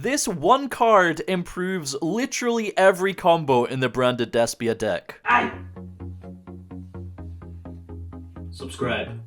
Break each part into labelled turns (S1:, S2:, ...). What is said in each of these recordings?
S1: This one card improves literally every combo in the branded Despia deck.
S2: Aye. Subscribe.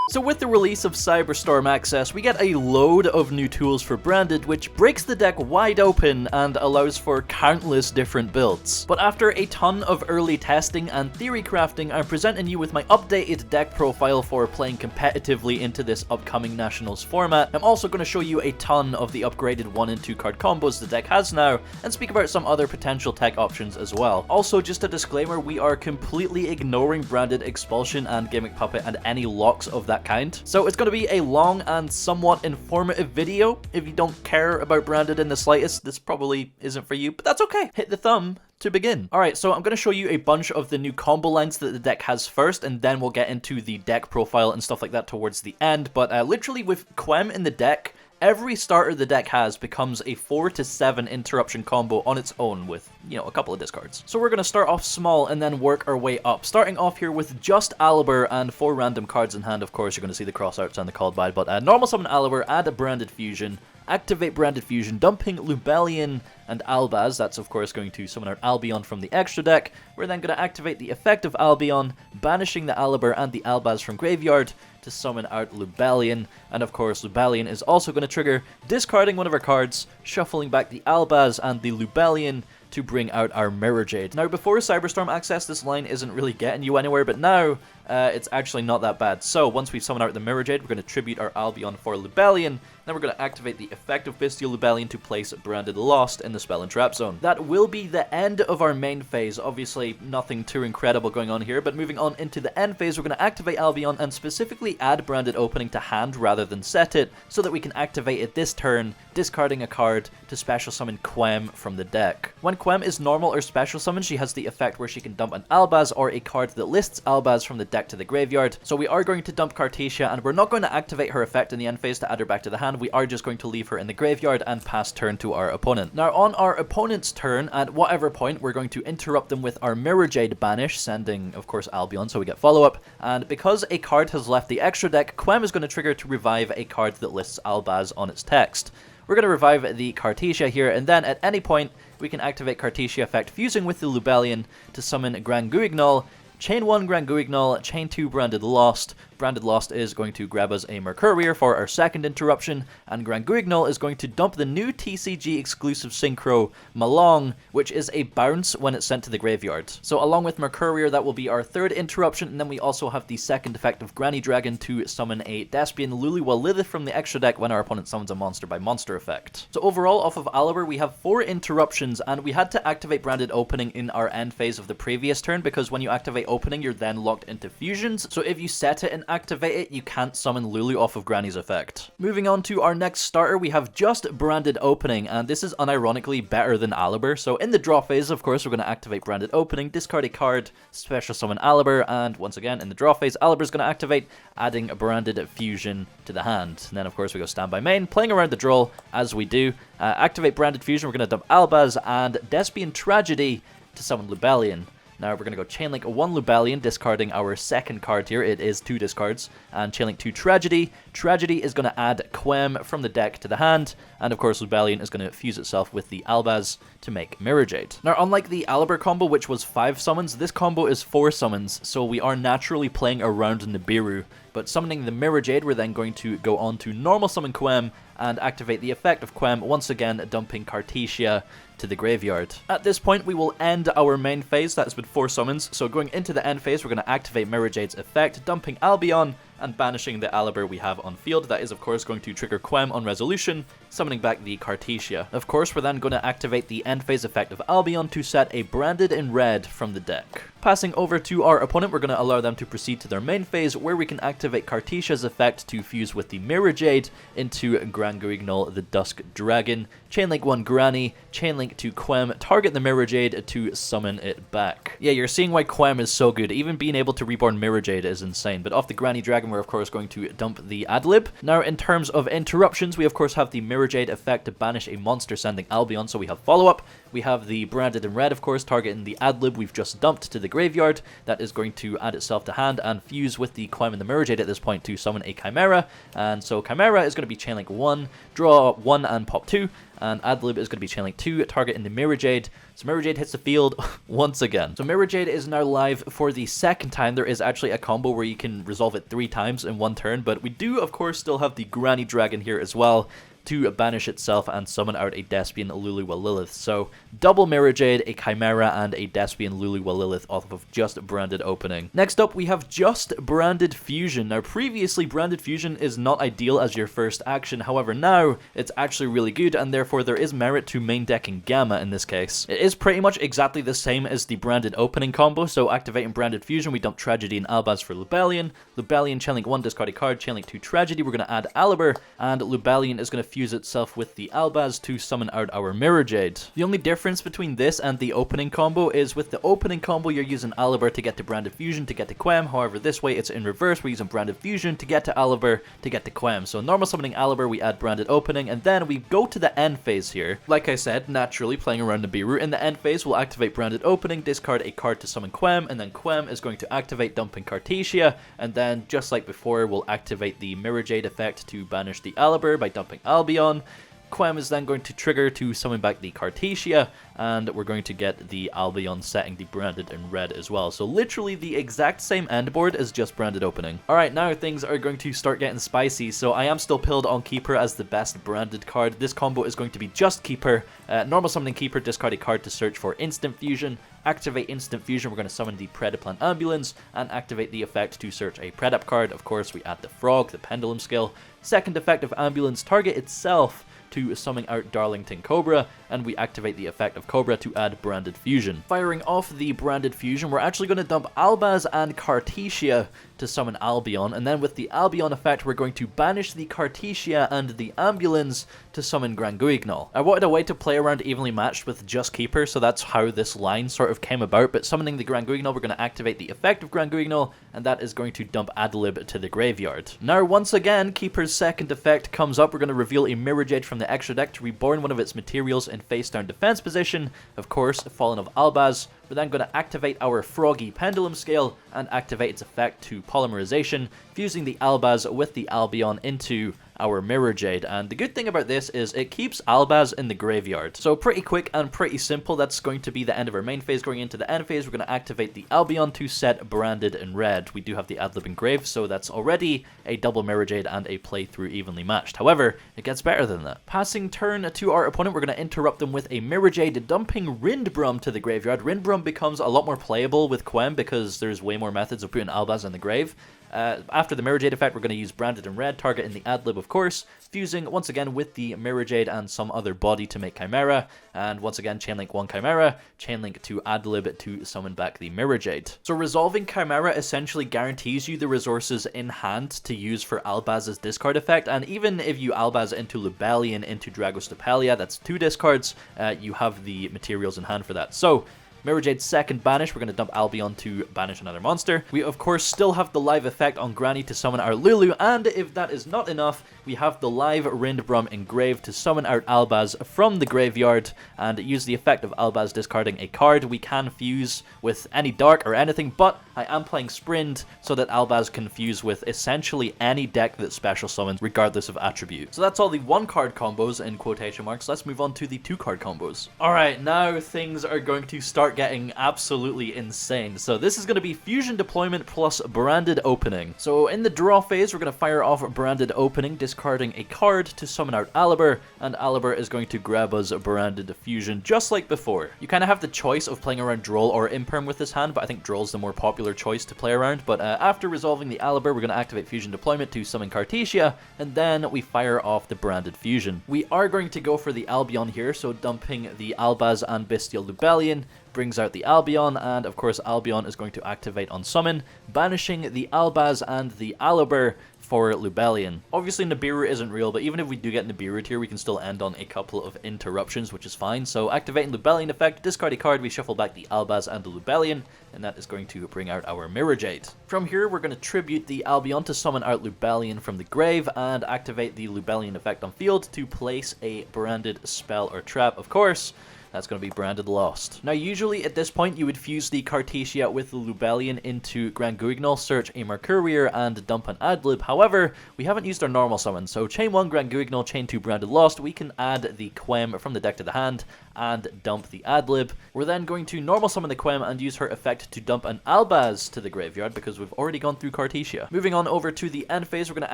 S1: So with the release of Cyberstorm Access, we get a load of new tools for Branded, which breaks the deck wide open and allows for countless different builds. But after a ton of early testing and theory crafting, I'm presenting you with my updated deck profile for playing competitively into this upcoming Nationals format. I'm also going to show you a ton of the upgraded 1 and 2 card combos the deck has now, and speak about some other potential tech options as well. Also, just a disclaimer, we are completely ignoring Branded Expulsion and Gimmick Puppet and any locks of that kind. So it's going to be a long and somewhat informative video. If you don't care about Branded in the slightest, this probably isn't for you, but that's okay. Hit the thumb to begin. Alright, so I'm going to show you a bunch of the new combo lines that the deck has first, and then we'll get into the deck profile and stuff like that towards the end. But literally with Quem in the deck, every starter the deck has becomes a 4 to 7 interruption combo on its own with, you know, a couple of discards. So we're going to start off small and then work our way up. Starting off here with just Aluber and 4 random cards in hand. Of course, you're going to see the crossouts and the called by, but normal summon Aluber, add a Branded Fusion, activate Branded Fusion, dumping Lubellion and Albaz. That's of course going to summon out Albion from the extra deck. We're then going to activate the effect of Albion, banishing the Aluber and the Albaz from graveyard to summon out Lubellion, and of course Lubellion is also going to trigger discarding one of our cards, shuffling back the Albaz and the Lubellion to bring out our Mirrorjade. Now before Cyberstorm Access, this line isn't really getting you anywhere, but now it's actually not that bad. So once we summon out the Mirrorjade, we're going to tribute our Albion for Lubellion. Then we're going to activate the effect of Bestial Lubellion to place Branded Lost in the Spell and Trap Zone. That will be the end of our main phase. Obviously, nothing too incredible going on here, but moving on into the end phase, we're going to activate Albion and specifically add Branded Opening to hand rather than set it, so that we can activate it this turn, discarding a card to special summon Quem from the deck. When Quem is normal or special summon, she has the effect where she can dump an Albaz or a card that lists Albaz from the deck to the graveyard. So we are going to dump Cartesia, and we're not going to activate her effect in the end phase to add her back to the hand. We are just going to leave her in the graveyard and pass turn to our opponent. Now on our opponent's turn, at whatever point, we're going to interrupt them with our Mirrorjade banish, sending of course Albion so we get follow-up, and because a card has left the extra deck, Quem is going to trigger to revive a card that lists Albaz on its text. We're going to revive the Cartesia here, and then at any point we can activate Cartesia effect fusing with the Lubellion to summon Grand Guignol, chain 1 Grand Guignol, chain 2 Branded Lost. Branded Lost is going to grab us a Mercurier for our second interruption, and Grand Guignol is going to dump the new TCG exclusive synchro Malong, which is a bounce when it's sent to the graveyard. So along with Mercurier, that will be our third interruption, and then we also have the second effect of Granny Dragon to summon a Despian Luliwa Lilith from the extra deck when our opponent summons a monster by monster effect. So overall, off of Aluber, we have 4 interruptions, and we had to activate Branded Opening in our end phase of the previous turn, because when you activate Opening, you're then locked into fusions. So if you set it and activate it, you can't summon Lulu off of Granny's effect. Moving on to our next starter, we have just Branded Opening, and this is unironically better than Aluber. So in the draw phase, of course, we're going to activate Branded Opening, discard a card, special summon Aluber, and once again, in the draw phase, Aluber is going to activate, adding a Branded Fusion to the hand. And then, of course, we go standby main, playing around the draw as we do. Activate Branded Fusion, we're going to dump Albaz and Despian Tragedy to summon Lubellion. Now we're going to go Chainlink 1 Lubellion, discarding our second card here. It is 2 discards. And Chainlink 2 Tragedy. Tragedy is going to add Quem from the deck to the hand. And of course Lubellion is going to fuse itself with the Albaz to make Mirrorjade. Now unlike the Aluber combo, which was 5 summons, this combo is 4 summons. So we are naturally playing around Nibiru. But summoning the Mirrorjade, we're then going to go on to normal summon Quem and activate the effect of Quem, once again dumping Cartesia to the graveyard. At this point, we will end our main phase, that's with 4 summons, so going into the end phase, we're going to activate Mirrorjade's effect, dumping Albion, and banishing the Aluber we have on field. That is, of course, going to trigger Quem on resolution, summoning back the Cartesia. Of course, we're then going to activate the end phase effect of Albion to set a Branded in red from the deck. Passing over to our opponent, we're going to allow them to proceed to their main phase, where we can activate Cartesia's effect to fuse with the Mirrorjade into Grand Guignol the Dusk Dragon, Chainlink 1 Granny, Chainlink 2 Quem, target the Mirrorjade to summon it back. Yeah, you're seeing why Quem is so good. Even being able to reborn Mirrorjade is insane. But off the Granny Dragon, we're of course going to dump the Adlib. Now, in terms of interruptions, we of course have the Mirrorjade effect to banish a monster sending Albion, so we have follow-up. We have the Branded in red, of course, targeting the Adlib we've just dumped to the graveyard. That is going to add itself to hand and fuse with the Quem and the Mirrorjade at this point to summon a Chimera. And so Chimera is going to be Chainlink 1, draw 1 and pop 2. and Adlib is going to be Chain Link 2, target in the Mirrorjade. So Mirrorjade hits the field once again. So Mirrorjade is now live for the second time. There is actually a combo where you can resolve it 3 times in one turn, but we do of course still have the Granny Dragon here as well to banish itself and summon out a Despian Luluwa Lilith. So double Mirrorjade, a Chimera, and a Despian Luluwa Lilith off of just Branded Opening. Next up, we have just Branded Fusion. Now previously, Branded Fusion is not ideal as your first action, however now it's actually really good, and therefore there is merit to main decking Gamma in this case. It is pretty much exactly the same as the Branded Opening combo, so activating Branded Fusion, we dump Tragedy and Albaz for Lubellion. Lubellion, Chainlink 1, discard a card, Chainlink 2 Tragedy, we're going to add Aluber, and Lubellion is going to fuse itself with the Albaz to summon out our Mirrorjade. The only difference between this and the opening combo is with the opening combo you're using Aluber to get to Branded Fusion to get to Quem, however this way it's in reverse, we're using Branded Fusion to get to Aluber to get to Quem. So normal summoning Aluber, we add Branded Opening, and then we go to the end phase here. Like I said, naturally playing around Nibiru, in the end phase we'll activate Branded Opening, discard a card to summon Quem, and then Quem is going to activate dumping Cartesia, and then just like before we'll activate the Mirrorjade effect to banish the Aluber by dumping Albion. Quem is then going to trigger to summon back the Cartesia, and we're going to get the Albion setting the Branded in red as well. So literally the exact same end board as just Branded Opening. Alright, now things are going to start getting spicy, so I am still pilled on Keeper as the best Branded card. This combo is going to be just Keeper. Normal summoning Keeper, discard a card to search for Instant Fusion. Activate Instant Fusion, we're going to summon the Predaplant Ambulance, and activate the effect to search a Predap card. Of course, we add the Frog, the Pendulum skill. Second effect of Ambulance, target itself to summon out Darlington Cobra, and we activate the effect of Cobra to add Branded Fusion. Firing off the Branded Fusion, we're actually going to dump Albaz and Cartesia to summon Albion, and then with the Albion effect, we're going to banish the Cartesia and the Ambulance to summon Grand Guignol. I wanted a way to play around evenly matched with just Keeper, so that's how this line sort of came about, but summoning the Grand Guignol, we're going to activate the effect of Grand Guignol, and that is going to dump Adlib to the graveyard. Now, once again, Keeper's second effect comes up. We're going to reveal a Mirrorjade from the extra deck to reborn one of its materials in face-down defense position, of course, Fallen of Albaz. We're then going to activate our Froggy Pendulum Scale and activate its effect to Polymerization, fusing the Albaz with the Albion into our Mirrorjade. And the good thing about this is it keeps Albaz in the graveyard. So pretty quick and pretty simple. That's going to be the end of our main phase. Going into the end phase, we're going to activate the Albion to set Branded in red. We do have the Adlib engraved, so that's already a double Mirrorjade and a playthrough evenly matched. However, it gets better than that. Passing turn to our opponent, we're going to interrupt them with a Mirrorjade, dumping Rindbrum to the graveyard. Rindbrum becomes a lot more playable with Quem because there's way more methods of putting Albaz in the grave. After the Mirrorjade effect, we're going to use Branded in red, target in the Adlib, of course, fusing once again with the Mirrorjade and some other body to make Chimera, and once again Chainlink 1 Chimera, Chainlink 2 Adlib to summon back the Mirrorjade. So resolving Chimera essentially guarantees you the resources in hand to use for Albaz's discard effect, and even if you Albaz into Lubellion, into Dragostapelia, that's 2 discards, you have the materials in hand for that. So Mirrorjade's second banish, we're going to dump Albion to banish another monster. We of course still have the live effect on Granny to summon our Lulu, and if that is not enough, we have the live Rindbrum engraved to summon out Albaz from the graveyard, and use the effect of Albaz discarding a card. We can fuse with any dark or anything, but I am playing Sprint so that Albaz can fuse with essentially any deck that special summons, regardless of attribute. So that's all the 1-card combos in quotation marks. Let's move on to the 2-card combos. Alright, now things are going to start getting absolutely insane. So this is going to be Fusion Deployment plus Branded Opening. So in the draw phase, we're going to fire off Branded Opening, discarding a card to summon out Aluber, and Aluber is going to grab us Branded Fusion just like before. You kind of have the choice of playing around Droll or Imperm with this hand, but I think Droll's the more popular choice to play around. But after resolving the Aluber, we're going to activate Fusion Deployment to summon Cartesia, and then we fire off the Branded Fusion. We are going to go for the Albion here, so dumping the Albaz and Bestial Lubellion brings out the Albion, and of course Albion is going to activate on summon, banishing the Albaz and the Aluber for Lubellion. Obviously Nibiru isn't real, but even if we do get Nibiru here, we can still end on a couple of interruptions, which is fine. So activating Lubellion effect, discard a card, we shuffle back the Albaz and the Lubellion, and that is going to bring out our Mirrorjade. From here, we're going to tribute the Albion to summon out Lubellion from the grave, and activate the Lubellion effect on field to place a branded spell or trap, of course. That's going to be branded lost. Now, usually at this point, you would fuse the Cartesia with the Lubellion into Grand Guignol, search a Mercurier, and dump an Adlib. However, we haven't used our normal summon, so chain 1 Grand Guignol, chain 2 branded lost. We can add the Quem from the deck to the hand and dump the Adlib. We're then going to normal summon the Quem and use her effect to dump an Albaz to the graveyard because we've already gone through Cartesia. Moving on over to the end phase, we're going to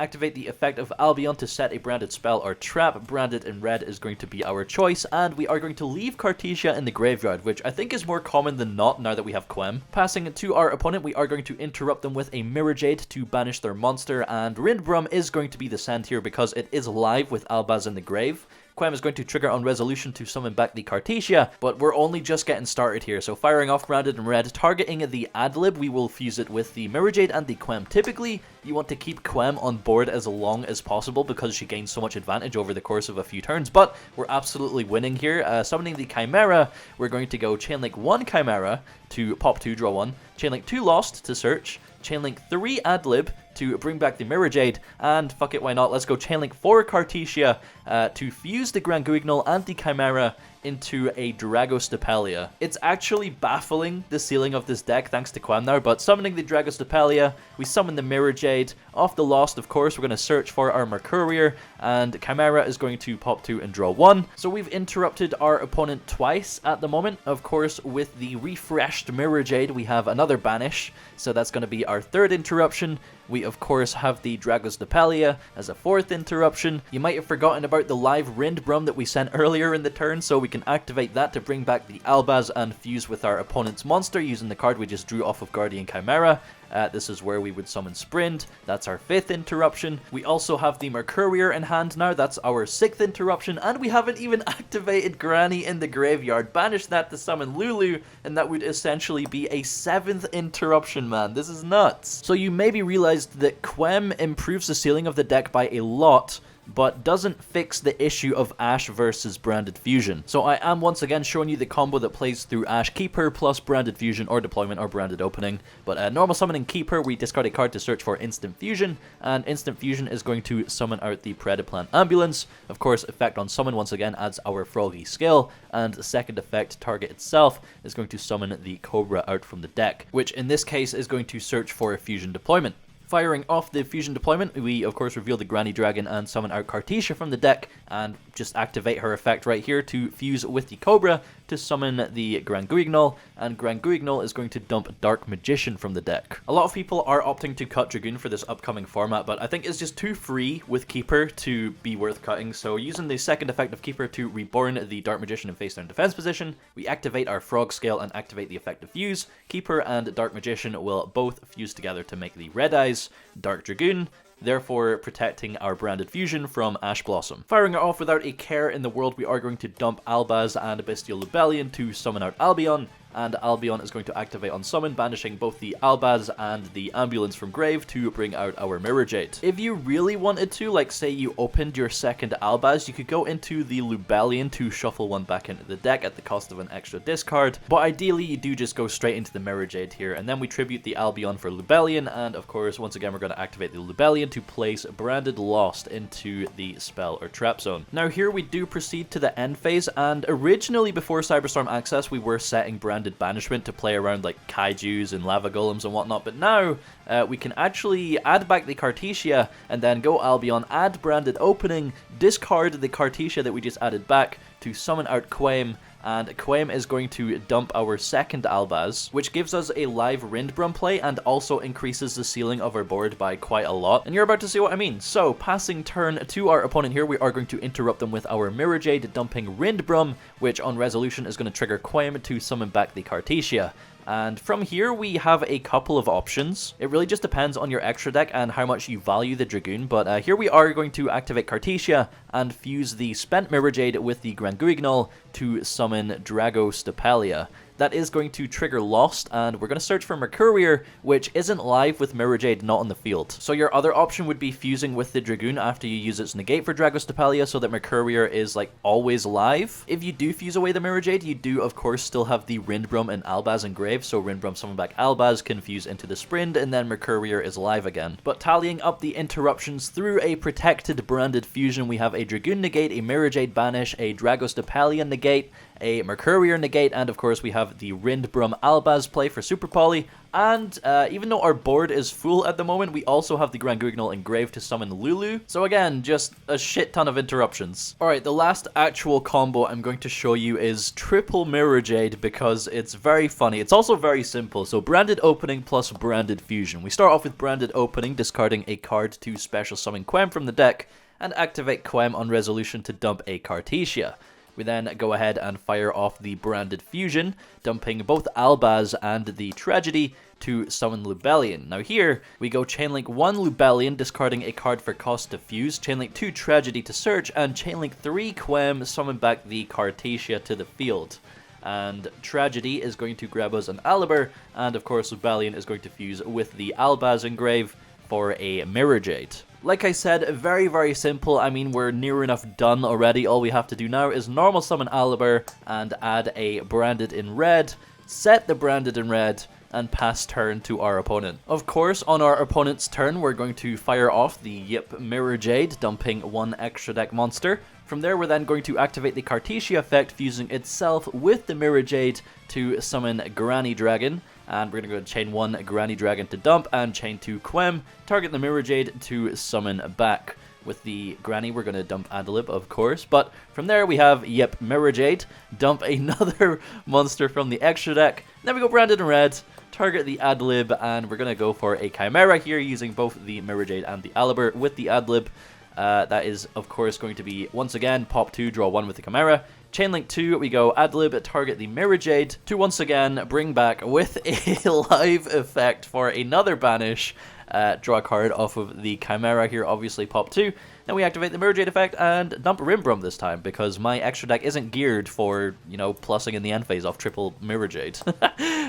S1: activate the effect of Albion to set a branded spell or trap. Branded in red is going to be our choice, and we are going to leave Cartesia in the graveyard, which I think is more common than not now that we have Quem. Passing to our opponent, we are going to interrupt them with a Mirrorjade to banish their monster, and Rindbrum is going to be the send here because it is live with Albaz in the grave. Quem is going to trigger on resolution to summon back the Cartesia, but we're only just getting started here, so firing off branded in red, targeting the Adlib, we will fuse it with the Mirrorjade and the Quem. Typically, you want to keep Quem on board as long as possible because she gains so much advantage over the course of a few turns, but we're absolutely winning here. Summoning the Chimera, we're going to go Chainlink 1 Chimera to pop 2, draw 1, Chainlink 2 Lost to search, Chainlink 3 Adlib to bring back the Mirrorjade, and fuck it, why not, let's go Chainlink 4 Cartesia to fuse the Grand Guignol and the Chimera into a Dragostapelia. It's actually baffling, the ceiling of this deck, thanks to Quem now, but summoning the Dragostapelia, we summon the Mirrorjade. Off the Lost, of course, we're going to search for our Mercurier, and Chimera is going to pop 2 and draw 1. So we've interrupted our opponent twice at the moment. Of course, with the refreshed Mirrorjade, we have another banish, so that's going to be our third interruption. We, of course, have the Dragostapelia as a fourth interruption. You might have forgotten about the live Rindbrum that we sent earlier in the turn, so we can activate that to bring back the Albaz and fuse with our opponent's monster using the card we just drew off of Guardian Chimera. This is where we would summon Sprint. That's our 5th interruption. We also have the Mercurier in hand now. That's our 6th interruption. And we haven't even activated Granny in the graveyard. Banish that to summon Lulu, and that would essentially be a 7th interruption, man. This is nuts. So you maybe realized that Quem improves the ceiling of the deck by a lot, but doesn't fix the issue of Ash versus Branded Fusion. So I am once again showing you the combo that plays through Ash Keeper plus Branded Fusion or Deployment or Branded Opening. But normal summoning Keeper, we discard a card to search for Instant Fusion, and Instant Fusion is going to summon out the Predaplant Ambulance. Of course, effect on summon once again adds our Froggy skill, and the second effect, target itself, is going to summon the Cobra out from the deck, which in this case is going to search for a Fusion Deployment. Firing off the Fusion Deployment, we of course reveal the Granny Dragon and summon out Cartesia from the deck, and just activate her effect right here to fuse with the Cobra to summon the Grand Guignol, and Grand Guignol is going to dump Dark Magician from the deck. A lot of people are opting to cut Dragoon for this upcoming format, but I think it's just too free with Keeper to be worth cutting, so using the second effect of Keeper to reborn the Dark Magician in face-down defense position, we activate our Frog Scale and activate the effect of Fuse. Keeper and Dark Magician will both fuse together to make the Red Eyes Dark Dragoon, therefore protecting our Branded Fusion from Ash Blossom. Firing it off without a care in the world, we are going to dump Albaz and Bestial Lubellion to summon out Albion, and Albion is going to activate on summon, banishing both the Albaz and the Ambulance from grave to bring out our Mirrorjade. If you really wanted to, like say you opened your second Albaz, you could go into the Lubellion to shuffle one back into the deck at the cost of an extra discard, but ideally you do just go straight into the Mirrorjade here, and then we tribute the Albion for Lubellion, and of course once again we're going to activate the Lubellion to place Branded Lost into the spell or trap zone. Now here we do proceed to the end phase, and originally before Cyberstorm Access we were setting Branded Banishment to play around like Kaijus and Lava Golems and whatnot, but now we can actually add back the Cartesia and then go Albion, add Branded Opening, discard the Cartesia that we just added back to summon out Quem, and Quem is going to dump our second Albaz, which gives us a live Rindbrum play and also increases the ceiling of our board by quite a lot, and you're about to see what I mean. So, passing turn to our opponent here, we are going to interrupt them with our Mirrorjade, dumping Rindbrum, which on resolution is going to trigger Quem to summon back the Cartesia. And from here, we have a couple of options. It really just depends on your extra deck and how much you value the Dragoon, but here we are going to activate Cartesia and fuse the spent Mirrorjade with the Grand Guignol to summon Dragostapelia. that is going to trigger Lost, and we're going to search for Mercurier, which isn't live with Mirrorjade not on the field. So your other option would be fusing with the Dragoon after you use its negate for Dragostapelia so that Mercurier is like always live. If you do fuse away the Mirrorjade, you do of course still have the Rindbrum and Albaz engraved, so Rindbrum summon back Albaz can fuse into the Sprint, and then Mercurier is live again. But tallying up the interruptions through a protected branded fusion, we have a Dragoon negate, a Mirrorjade banish, a Dragostapelia negate, a Mercurier negate, and of course we have the Rindbrum Albaz play for Super Poly. And even though our board is full at the moment, we also have the Grand Guignol engraved to summon Lulu. So again, just a shit ton of interruptions. Alright, the last actual combo I'm going to show you is triple Mirrorjade because it's very funny. It's also very simple. So branded opening plus branded fusion. We start off with branded opening, discarding a card to special summon Quem from the deck, and activate Quem on resolution to dump a Cartesia. We then go ahead and fire off the branded fusion, dumping both Albaz and the Tragedy to summon Lubellion. Now here, we go Chainlink 1 Lubellion, discarding a card for cost to fuse, Chainlink 2 Tragedy to search, and Chainlink 3 Quem, summon back the Cartesia to the field. And Tragedy is going to grab us an Aluber, and of course Lubellion is going to fuse with the Albaz engrave for a Mirrorjade. Like I said, very, very simple. I mean, we're near enough done already. All we have to do now is normal summon Aluber and add a branded in red, set the branded in red, and pass turn to our opponent. Of course, on our opponent's turn, we're going to fire off the Yip Mirrorjade, dumping one extra deck monster. From there, we're then going to activate the Cartesia effect, fusing itself with the Mirrorjade to summon Granny Dragon. And we're going to go chain 1 Granny Dragon to dump, and chain 2 Quem, target the Mirrorjade to summon back. With the Granny, we're going to dump Adlib, of course. But from there, we have Yep Mirrorjade, dump another monster from the extra deck. Then we go branded in red, target the Adlib, and we're going to go for a Chimera here, using both the Mirrorjade and the Aluber with the Adlib. That is, of course, going to be, once again, pop 2, draw 1 with the Chimera. Chainlink 2, we go Adlib, target the Mirrorjade, to once again bring back with a live effect for another banish. Draw a card off of the Chimera here, obviously pop 2. Then we activate the Mirrorjade effect and dump Rindbrum this time, because my extra deck isn't geared for, you know, plussing in the end phase off triple Mirrorjade.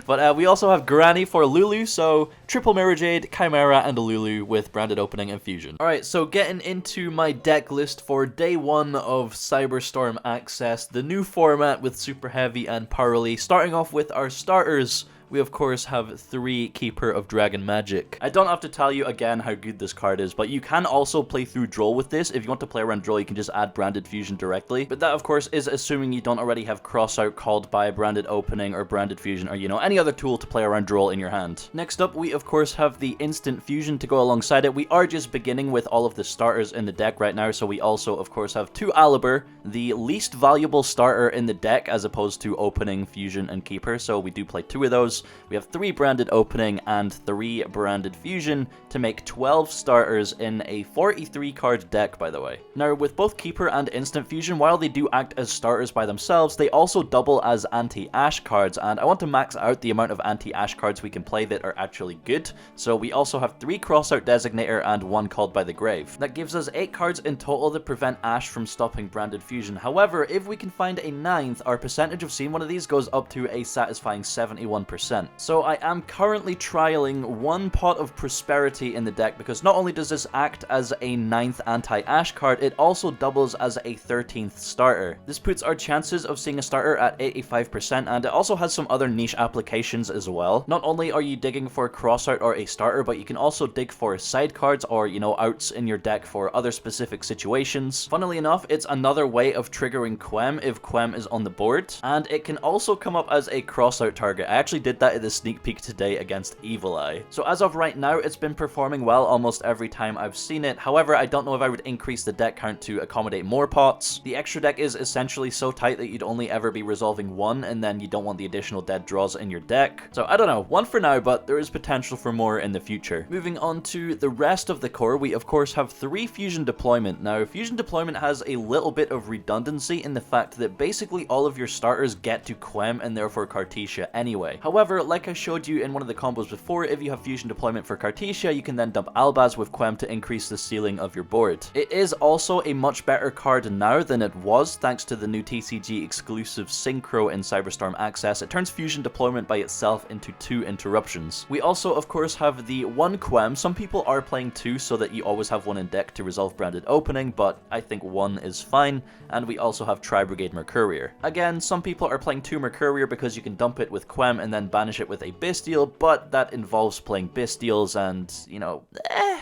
S1: But we also have Granny for Lulu, so triple Mirrorjade, Chimera, and a Lulu with branded opening and fusion. Alright, so getting into my deck list for day 1 of Cyberstorm Access, the new format with Super Heavy and Powerly. Starting off with our starters, we of course have 3 Keeper of Dragon Magic. I don't have to tell you again how good this card is, but you can also play through Droll with this. If you want to play around Droll, you can just add Branded Fusion directly. But that of course is assuming you don't already have Crossout called by Branded Opening or Branded Fusion, or you know, any other tool to play around Droll in your hand. Next up, we of course have the Instant Fusion to go alongside it. We are just beginning with all of the starters in the deck right now, so we also of course have 2 Aluber, the least valuable starter in the deck as opposed to Opening, Fusion, and Keeper, so we do play 2 of those. We have 3 Branded Opening and 3 Branded Fusion to make 12 starters in a 43 card deck, by the way. Now, with both Keeper and Instant Fusion, while they do act as starters by themselves, they also double as anti-Ash cards, and I want to max out the amount of anti-Ash cards we can play that are actually good, so we also have 3 Crossout Designator and 1 Called by the Grave. That gives us 8 cards in total that prevent Ash from stopping Branded Fusion. However, if we can find a 9th, our percentage of seeing one of these goes up to a satisfying 71%. So I am currently trialing 1 Pot of Prosperity in the deck, because not only does this act as a 9th anti-Ash card, it also doubles as a 13th starter. This puts our chances of seeing a starter at 85%, and it also has some other niche applications as well. Not only are you digging for Crossout or a starter, but you can also dig for side cards or, you know, outs in your deck for other specific situations. Funnily enough, it's another way of triggering Quem if Quem is on the board, and it can also come up as a Crossout target. I actually did that at the sneak peek today against Evil Eye. So as of right now, it's been performing well almost every time I've seen it. However, I don't know if I would increase the deck count to accommodate more pots. The extra deck is essentially so tight that you'd only ever be resolving 1, and then you don't want the additional dead draws in your deck. So I don't know, 1 for now, but there is potential for more in the future. Moving on to the rest of the core, we of course have 3 Fusion Deployment. Now, Fusion Deployment has a little bit of redundancy in the fact that basically all of your starters get to Quem and therefore Cartesia anyway. However, However, like I showed you in one of the combos before, if you have fusion deployment for Cartesia, you can then dump Albaz with Quem to increase the ceiling of your board. It is also a much better card now than it was thanks to the new TCG exclusive Synchro in Cyberstorm Access. It turns fusion deployment by itself into 2 interruptions. We also of course have the 1 Quem. Some people are playing 2 so that you always have 1 in deck to resolve branded opening, but I think 1 is fine. And we also have Tri-Brigade Mercurier. Again, some people are playing 2 Mercurier because you can dump it with Quem and then banish it with a Bestial, but that involves playing Bestials and, you know,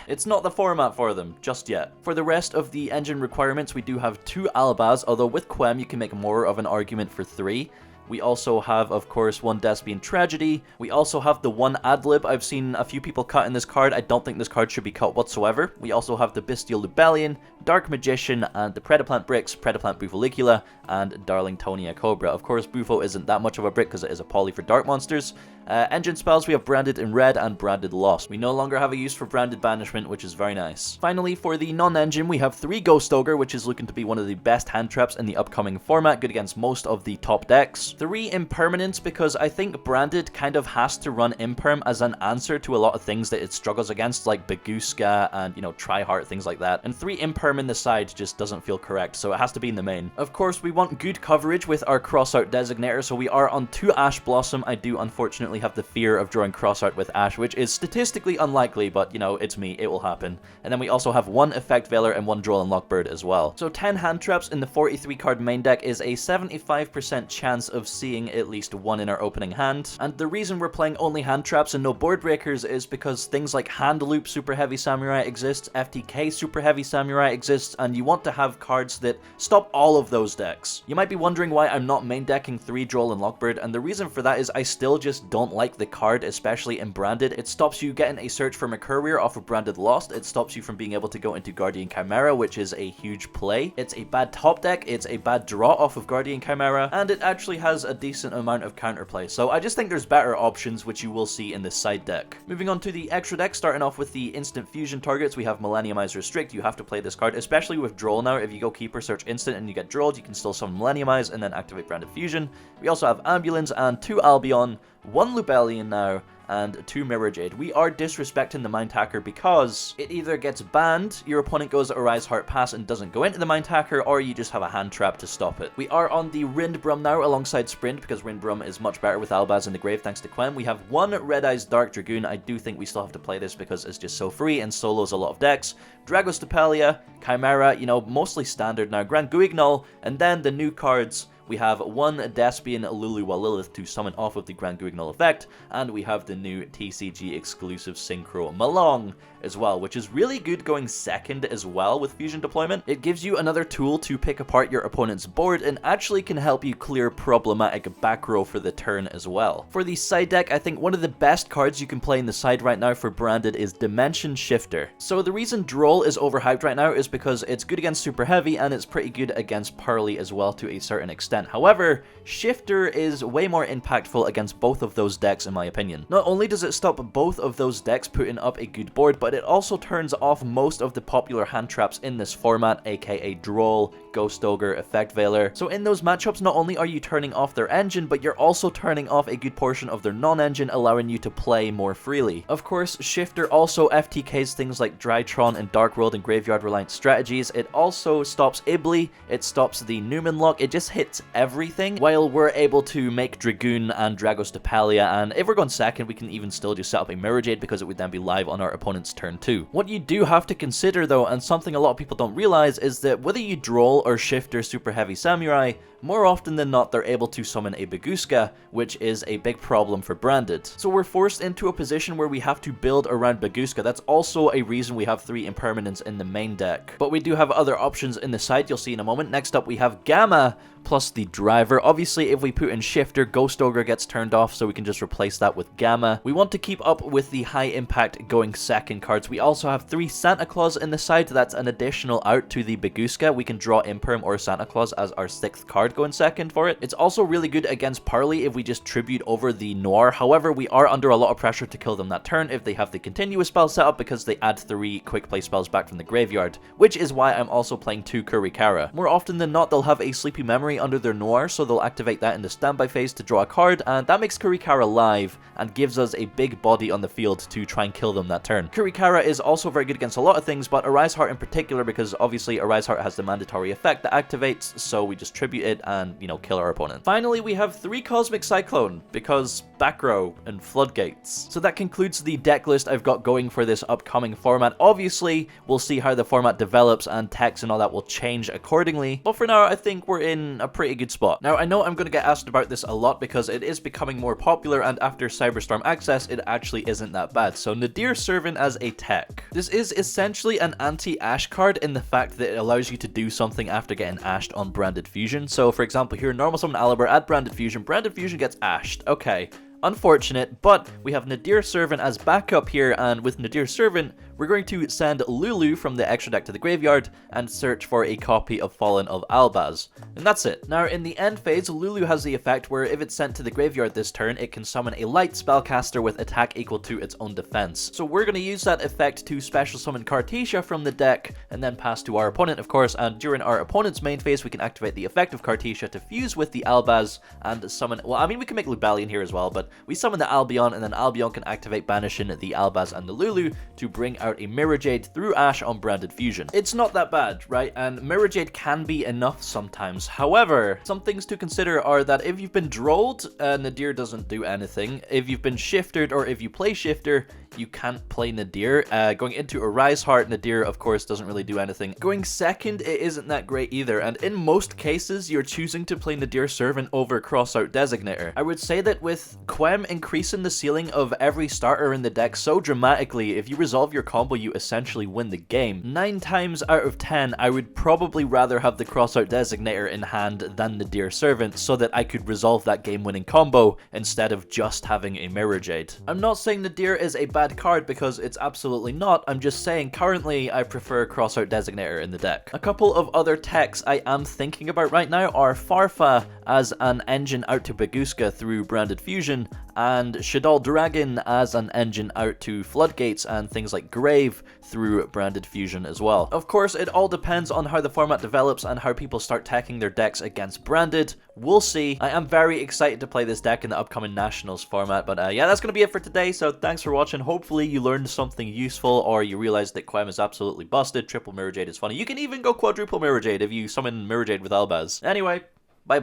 S1: it's not the format for them just yet. For the rest of the engine requirements, we do have 2 Albaz, although with Quem you can make more of an argument for 3. We also have, of course, 1 Despian Tragedy. We also have the 1 Adlib. I've seen a few people cut in this card. I don't think this card should be cut whatsoever. We also have the Bestial Lubellion, Dark Magician, and the Predaplant Bricks, Predaplant Bufolicula, and Darlingtonia Cobra. Of course, Bufo isn't that much of a brick because it is a poly for dark monsters. Engine spells, we have Branded in red and Branded Lost. We no longer have a use for Branded Banishment, which is very nice. Finally, for the non-engine, we have 3 Ghost Ogre, which is looking to be one of the best hand traps in the upcoming format, good against most of the top decks. 3 Impermanence, because I think Branded kind of has to run Imperm as an answer to a lot of things that it struggles against, like Baguska and, you know, Tryhard, things like that. And 3 Imperm in the side just doesn't feel correct, so it has to be in the main. Of course, we want good coverage with our Crossout Designator, so we are on 2 Ash Blossom. I do unfortunately have the fear of drawing Crossout with Ash, which is statistically unlikely, but, you know, it's me, it will happen. And then we also have 1 Effect Veiler and 1 Droll and Lockbird as well. So 10 hand traps in the 43 card main deck is a 75% chance of seeing at least 1 in our opening hand. And the reason we're playing only hand traps and no board breakers is because things like Hand Loop Super Heavy Samurai exists, FTK Super Heavy Samurai exists, and you want to have cards that stop all of those decks. You might be wondering why I'm not main decking 3 Droll and Lockbird, and the reason for that is I still just don't like the card, especially in Branded. It stops you getting a search for Mercurier off of Branded Lost. It stops you from being able to go into Guardian Chimera, which is a huge play. It's a bad top deck, it's a bad draw off of Guardian Chimera, and it actually has a decent amount of counterplay. So I just think there's better options, which you will see in this side deck. Moving on to the extra deck, starting off with the instant fusion targets, we have Millenniumize Restrict. You have to play this card, especially with Droll now. If you go Keeper, search instant, and you get Drolled, you can still summon Millenniumize and then activate Branded Fusion. We also have Ambulance and 2 Albion, 1 Lubellion now, and 2 Mirrorjade. We are disrespecting the Mind Hacker because it either gets banned, your opponent goes Arise Heart Pass and doesn't go into the Mind Hacker, or you just have a hand trap to stop it. We are on the Rindbrum now alongside Sprint because Rindbrum is much better with Albaz in the grave thanks to Quem. We have 1 Red Eyes Dark Dragoon. I do think we still have to play this because it's just so free and solos a lot of decks. Dragostapelia, Chimera, you know, mostly standard now. Grand Guignol, and then the new cards. We have 1 Despian Luluwa Lilith to summon off of the Grand Guignol effect, and we have the new TCG exclusive Synchro Malong as well, which is really good going second as well with fusion deployment. It gives you another tool to pick apart your opponent's board and actually can help you clear problematic back row for the turn as well. For the side deck, I think one of the best cards you can play in the side right now for Branded is Dimension Shifter. So the reason Droll is overhyped right now is because it's good against Super Heavy and it's pretty good against Parley as well to a certain extent. However, Shifter is way more impactful against both of those decks in my opinion. Not only does it stop both of those decks putting up a good board, but it also turns off most of the popular hand traps in this format, aka Droll, Ghost Ogre, Effect Veiler. So in those matchups, not only are you turning off their engine, but you're also turning off a good portion of their non-engine, allowing you to play more freely. Of course, Shifter also FTKs things like Drytron and Dark World and Graveyard Reliant strategies. It also stops Ibly, it stops the Newman Lock, it just hits everything, while we're able to make Dragoon and Dragostapelia, and if we're going second, we can even still just set up a Mirrorjade because it would then be live on our opponent's turn too. What you do have to consider though, and something a lot of people don't realize, is that whether you Droll or Shifter Super Heavy Samurai, more often than not they're able to summon a Baguska, which is a big problem for Branded. So we're forced into a position where we have to build around Baguska. That's also a reason we have 3 Impermanents in the main deck. But we do have other options in the side, you'll see in a moment. Next up we have Gamma plus the Driver. Obviously if we put in Shifter, Ghost Ogre gets turned off, so we can just replace that with Gamma. We want to keep up with the high impact going second cards. We also have 3 Santa Claus in the side. That's an additional out to the Baguska. We can draw Imperm or Santa Claus as our 6th card card go in second for it. It's also really good against Parley if we just tribute over the Noir. However, we are under a lot of pressure to kill them that turn if they have the continuous spell set up, because they add 3 quick play spells back from the graveyard, which is why I'm also playing 2 Kurikara. More often than not, they'll have a Sleepy Memory under their Noir, so they'll activate that in the standby phase to draw a card, and that makes Kurikara live and gives us a big body on the field to try and kill them that turn. Kurikara is also very good against a lot of things, but Arise Heart in particular, because obviously Arise Heart has the mandatory effect that activates, so we just tribute it and, you know, kill our opponent. Finally, we have 3 Cosmic Cyclone, because back row and floodgates. So that concludes the deck list I've got going for this upcoming format. Obviously, we'll see how the format develops and text and all that will change accordingly, but for now, I think we're in a pretty good spot. Now, I know I'm going to get asked about this a lot because it is becoming more popular, and after Cyberstorm Access, it actually isn't that bad. So Nadir Servant as a tech. This is essentially an anti-Ash card in the fact that it allows you to do something after getting ashed on Branded Fusion. So for example, here, normal summon Aluber, add Branded Fusion gets ashed. Okay. Unfortunate, but we have Nadir Servant as backup here, and with Nadir Servant, we're going to send Lulu from the extra deck to the graveyard and search for a copy of Fallen of Albaz. And that's it. Now, in the end phase, Lulu has the effect where if it's sent to the graveyard this turn, it can summon a light spellcaster with attack equal to its own defense. So we're going to use that effect to special summon Cartesia from the deck and then pass to our opponent, of course, and during our opponent's main phase, we can activate the effect of Cartesia to fuse with the Albaz and summon, well, I mean, we can make Lubellion here as well, but we summon the Albion, and then Albion can activate banishing the Albaz and the Lulu to bring out a Mirrorjade through Ash on Branded Fusion. It's not that bad, right? And Mirrorjade can be enough sometimes. However, some things to consider are that if you've been drolled, Nadir doesn't do anything. If you've been shifted, or if you play shifter, you can't play Nadir. Going into Arise Heart, Nadir, of course, doesn't really do anything. Going second, it isn't that great either, and in most cases, you're choosing to play Nadir Servant over Crossout Designator. I would say that with Quem increasing the ceiling of every starter in the deck so dramatically, if you resolve your combo, you essentially win the game. 9 times out of 10, I would probably rather have the Crossout Designator in hand than Nadir Servant, so that I could resolve that game-winning combo instead of just having a Mirrorjade. I'm not saying Nadir is a bad card, because it's absolutely not. I'm just saying currently I prefer Crossout Designator in the deck. A couple of other techs I am thinking about right now are Farfa as an engine out to Baguska through Branded Fusion, and Shadal Dragon as an engine out to Floodgates and things like Grave through Branded Fusion as well. Of course, it all depends on how the format develops and how people start teching their decks against Branded. We'll see. I am very excited to play this deck in the upcoming Nationals format, but yeah, that's going to be it for today, so thanks for watching. Hopefully you learned something useful, or you realized that Quem is absolutely busted. Triple Mirrorjade is funny. You can even go quadruple Mirrorjade if you summon Mirrorjade with Albaz. Anyway, bye-bye.